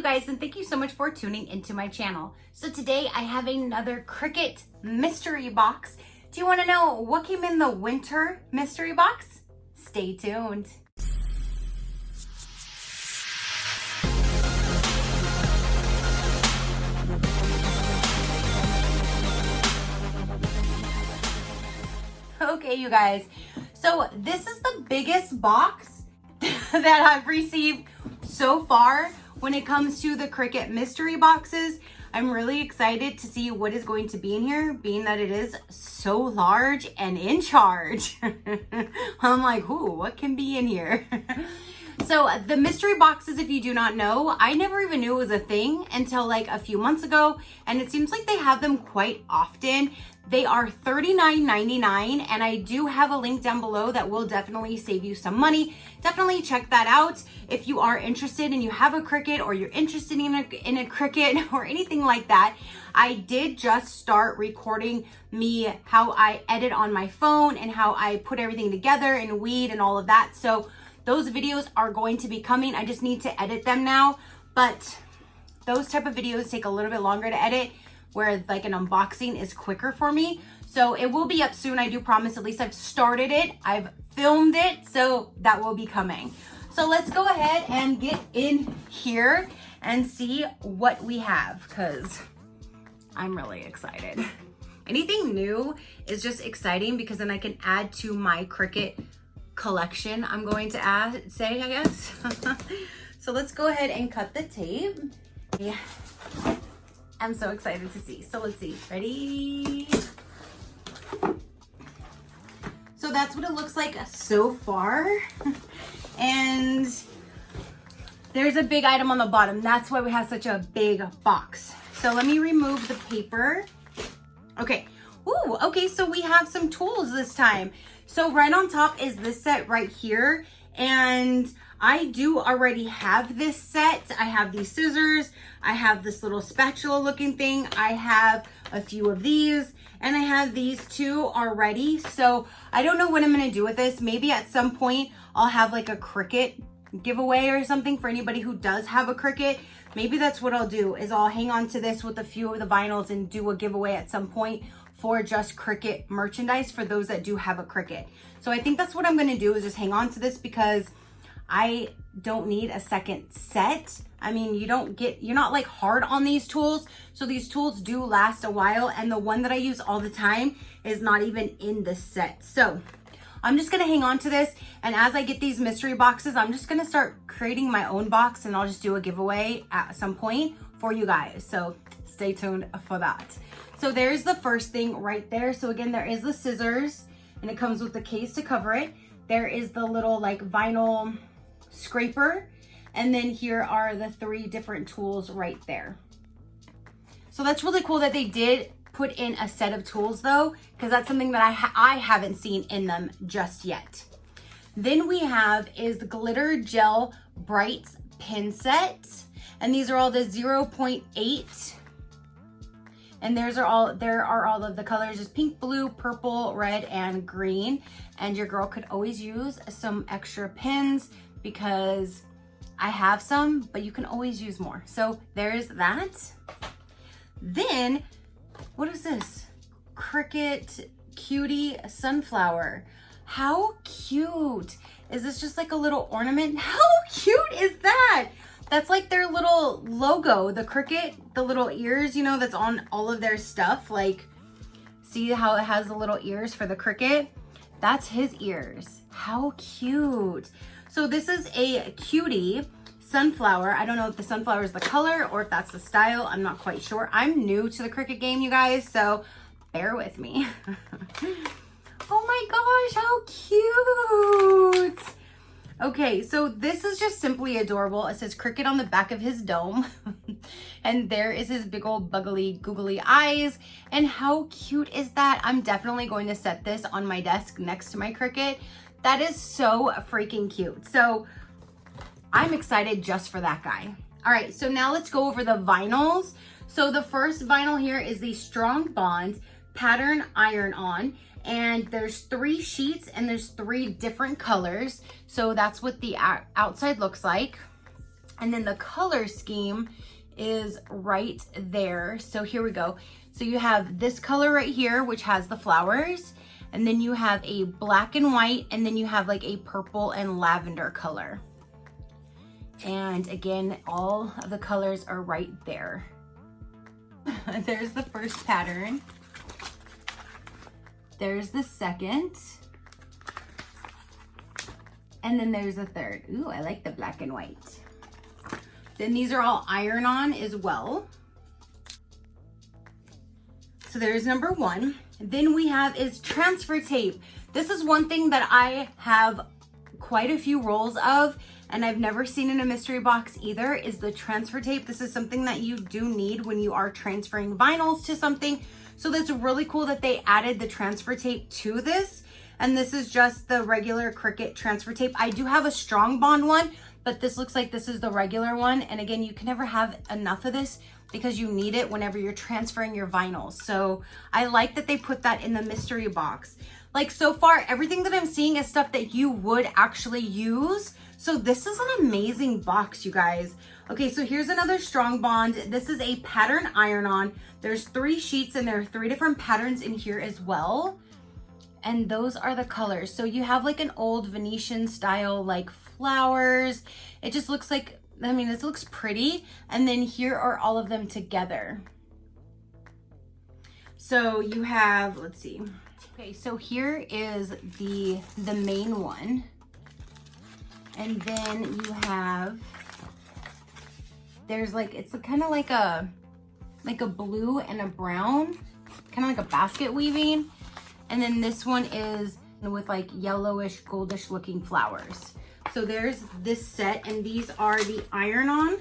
you guys, and thank you so much for tuning into my channel. So today I have another Cricut mystery box. Do you want to know what came in the winter mystery box? Stay tuned. Okay, you guys, so this is the biggest box that I've received so far when it comes to the Cricut mystery boxes. I'm really excited to see what is going to be in here, being that it is so large and in charge. I'm like, ooh, what can be in here? So the mystery boxes, if you do not know, I never even knew it was a thing until like a few months ago, and it seems like they have them quite often. They are $39.99, and I do have a link down below that will definitely save you some money. Definitely check that out if you are interested and you have a Cricut, or you're interested in a Cricut or anything like that. I did just start recording me how I edit on my phone and how I put everything together and weed and all of that. So those videos are going to be coming. I just need to edit them now, but those type of videos take a little bit longer to edit, where like an unboxing is quicker for me. So it will be up soon, I do promise. At least I've started it, I've filmed it, so that will be coming. So let's go ahead and get in here and see what we have, because I'm really excited. Anything new is just exciting because then I can add to my Cricut collection, I'm going to I guess. So let's go ahead and cut the tape. Yeah. I'm so excited to see. So let's see. Ready? So that's what it looks like so far. And there's a big item on the bottom. That's why we have such a big box. So let me remove the paper. Okay. Ooh, okay, so we have some tools this time. So right on top is this set right here. And I do already have this set. I have these scissors. I have this little spatula looking thing. I have a few of these, and I have these two already. So I don't know what I'm gonna do with this. Maybe at some point I'll have like a Cricut giveaway or something for anybody who does have a Cricut. Maybe that's what I'll do, is I'll hang on to this with a few of the vinyls and do a giveaway at some point for just Cricut merchandise for those that do have a Cricut. So I think that's what I'm gonna do, is just hang on to this, because I don't need a second set. I mean, you're not like hard on these tools. So these tools do last a while, and the one that I use all the time is not even in this set. So I'm just gonna hang on to this, and as I get these mystery boxes, I'm just gonna start creating my own box, and I'll just do a giveaway at some point for you guys. So stay tuned for that. So there's the first thing right there. So again, there is the scissors, and it comes with the case to cover it. There is the little like vinyl scraper, and then here are the 3 different tools right there. So that's really cool that they did put in a set of tools though, because that's something that I haven't seen in them just yet. Then we have is the glitter gel brights pin set, and these are all the 0.8, and there are all of the colors, is pink, blue, purple, red, and green. And your girl could always use some extra pins, because I have some, but you can always use more. So there's that. Then, what is this? Cricut Cutie Sunflower. How cute. Is this just like a little ornament? How cute is that? That's like their little logo, the Cricut, the little ears, you know, that's on all of their stuff. Like, see how it has the little ears for the Cricut? That's his ears. How cute. So this is a cutie sunflower. I don't know if the sunflower is the color or if that's the style. I'm not quite sure. I'm new to the Cricut game, you guys, so bear with me. Oh my gosh, how cute. Okay, so this is just simply adorable. It says Cricut on the back of his dome. And there is his big old buggly googly eyes. And how cute is that? I'm definitely going to set this on my desk next to my Cricut. That is so freaking cute. So I'm excited just for that guy. All right, so now let's go over the vinyls. So the first vinyl here is the Strong Bond Pattern Iron-On. And there's 3 sheets, and there's 3 different colors. So that's what the outside looks like. And then the color scheme is right there. So here we go. So you have this color right here, which has the flowers. And then you have a black and white, and then you have like a purple and lavender color. And again, all of the colors are right there. There's the first pattern. There's the second. And then there's the third. Ooh, I like the black and white. Then these are all iron-on as well. So there's number one. Then we have is transfer tape. This is one thing that I have quite a few rolls of, and I've never seen in a mystery box either, is the transfer tape. This is something that you do need when you are transferring vinyls to something. So that's really cool that they added the transfer tape to this. And this is just the regular Cricut transfer tape. I do have a strong bond one, but this looks like this is the regular one. And again, you can never have enough of this because you need it whenever you're transferring your vinyls. So I like that they put that in the mystery box. Like so far, everything that I'm seeing is stuff that you would actually use. So this is an amazing box, you guys. Okay, so here's another strong bond. This is a pattern iron-on. There's 3 sheets and there are 3 different patterns in here as well. And those are the colors. So you have like an old Venetian style, like flowers. It just looks like, I mean, this looks pretty. And then here are all of them together. So you have, let's see. Okay, so here is the main one. And then you have, there's like, it's kind of like a blue and a brown, kind of like a basket weaving. And then this one is with like yellowish, goldish looking flowers. So there's this set, and these are the iron-on.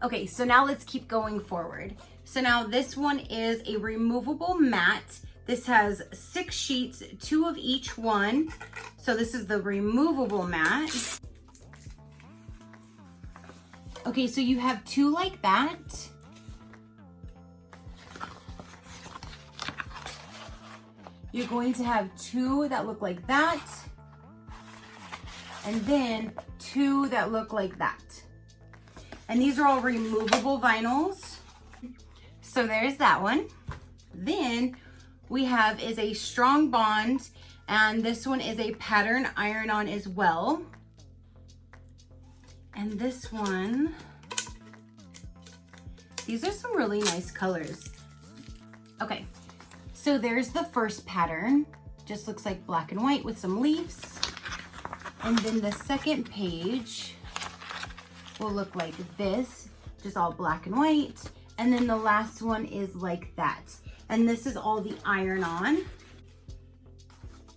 Okay, so now let's keep going forward. So now this one is a removable mat. This has 6 sheets, 2 of each one. So this is the removable mat. Okay, so you have 2 like that. You're going to have 2 that look like that. And then 2 that look like that. And these are all removable vinyls. So there's that one. Then we have is a strong bond, and this one is a pattern iron-on as well. And this one, these are some really nice colors. Okay, so there's the first pattern. Just looks like black and white with some leaves. And then the second page will look like this, just all black and white. And then the last one is like that. And this is all the iron-on.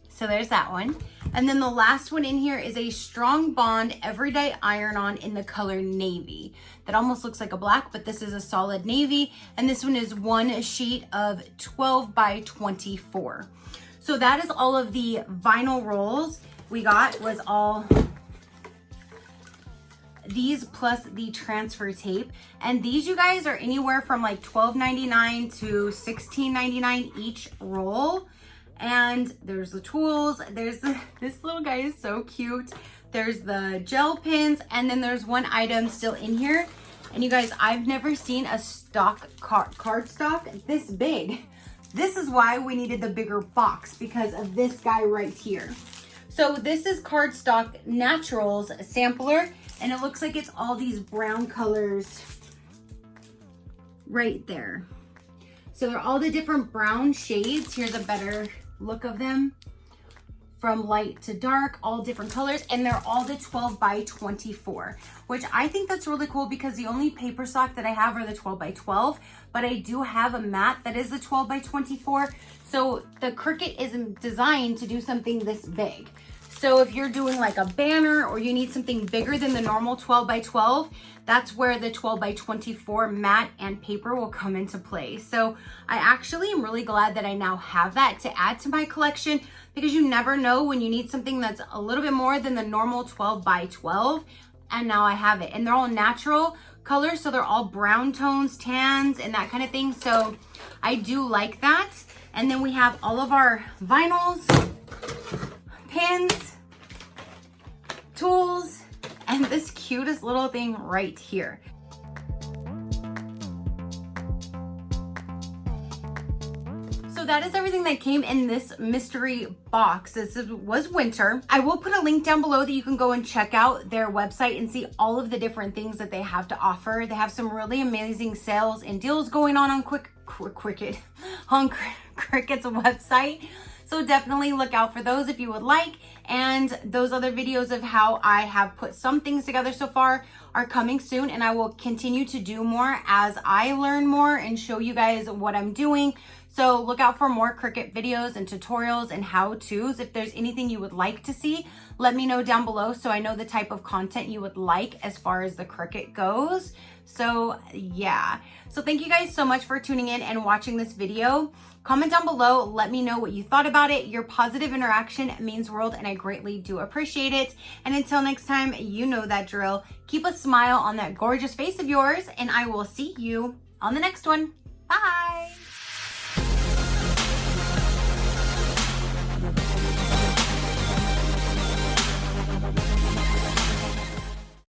So there's that one. And then the last one in here is a strong bond everyday iron-on in the color navy. That almost looks like a black, but this is a solid navy. And this one is 1 sheet of 12 by 24. So that is all of the vinyl rolls we got, was all these plus the transfer tape. And these, you guys, are anywhere from like $12.99 to $16.99 each roll. And there's the tools. There's this little guy is so cute. There's the gel pens, and then there's one item still in here. And you guys, I've never seen a stock cardstock this big. This is why we needed the bigger box, because of this guy right here. So this is Cardstock Naturals sampler, and it looks like it's all these brown colors right there. So they're all the different brown shades. Here's a better look of them. From light to dark, all different colors, and they're all the 12 by 24, which I think that's really cool, because the only paper stock that I have are the 12 by 12, but I do have a mat that is the 12 by 24. So the Cricut isn't designed to do something this big. So if you're doing like a banner, or you need something bigger than the normal 12 by 12, that's where the 12 by 24 mat and paper will come into play. So I actually am really glad that I now have that to add to my collection, because you never know when you need something that's a little bit more than the normal 12 by 12. And now I have it, and they're all natural colors. So they're all brown tones, tans, and that kind of thing. So I do like that. And then we have all of our vinyls, pens, tools, and this cutest little thing right here. So that is everything that came in this mystery box. This was winter. I will put a link down below that you can go and check out their website and see all of the different things that they have to offer. They have some really amazing sales and deals going on Cricut, on Cricut's website. So definitely look out for those if you would like. And those other videos of how I have put some things together so far are coming soon, and I will continue to do more as I learn more and show you guys what I'm doing. So look out for more Cricut videos and tutorials and how-tos. If there's anything you would like to see, let me know down below so I know the type of content you would like as far as the Cricut goes. So yeah. So thank you guys so much for tuning in and watching this video. Comment down below, let me know what you thought about it. Your positive interaction means world and I greatly do appreciate it. And until next time, you know that drill. Keep a smile on that gorgeous face of yours and I will see you on the next one. Bye.